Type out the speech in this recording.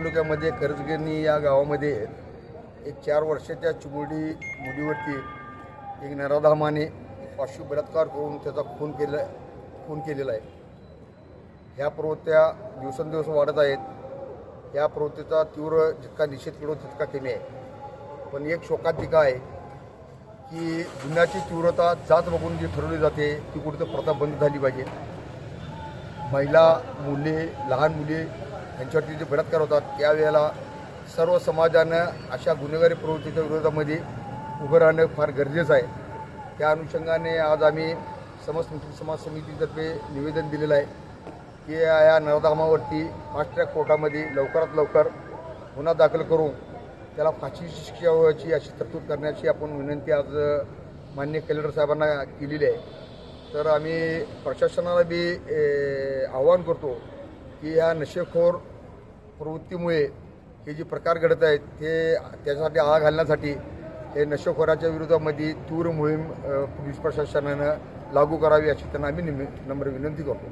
तालुक्यामध्ये कर्जगिरणी या गावामध्ये एक 4 वर्षाच्या चिमुरडी मुलीवरती एक नराधामाने पाशवी बलात्कार करून त्याचा खून केलेला आहे। ह्या प्रवृत्त्या दिवसेंदिवस वाढत आहेत। या प्रवृत्तीचा तीव्र जितका निषेध केलो तितका कमी आहे। पण एक शोकांतिका आहे की गुन्ह्याची तीव्रता जात बघून जी ठरवली जाते ती कुठेतरी प्रथा बंद झाली पाहिजे। महिला मुले लहान मुले यांच्यावरती जे बलात्कार होतात त्यावेळेला सर्व समाजानं अशा गुन्हेगारी प्रवृत्तीच्या विरोधामध्ये उभं राहणं फार गरजेचं आहे। त्या अनुषंगाने आज आम्ही समस्त मुस्लिम समाज समितीतर्फे निवेदन दिलेलं आहे की या नराधामावरती फास्ट ट्रॅक कोर्टामध्ये लवकरात लवकर गुन्हा दाखल करून त्याला फाशीची शिक्षा व्हायची अशी तरतूद करण्याची आपण विनंती आज माननीय कलेक्टर साहेबांना केलेली आहे। तर आम्ही प्रशासनाला बी आवाहन करतो की या नशेखोर प्रवृत्तीमुळे हे जे प्रकार घडत आहेत ते त्यासाठी आळा घालण्यासाठी हे नशेखोराच्या विरोधामध्ये तीव्र मोहीम पोलीस प्रशासनानं लागू करावी अशी त्यांना आम्ही नम्र विनंती करतो।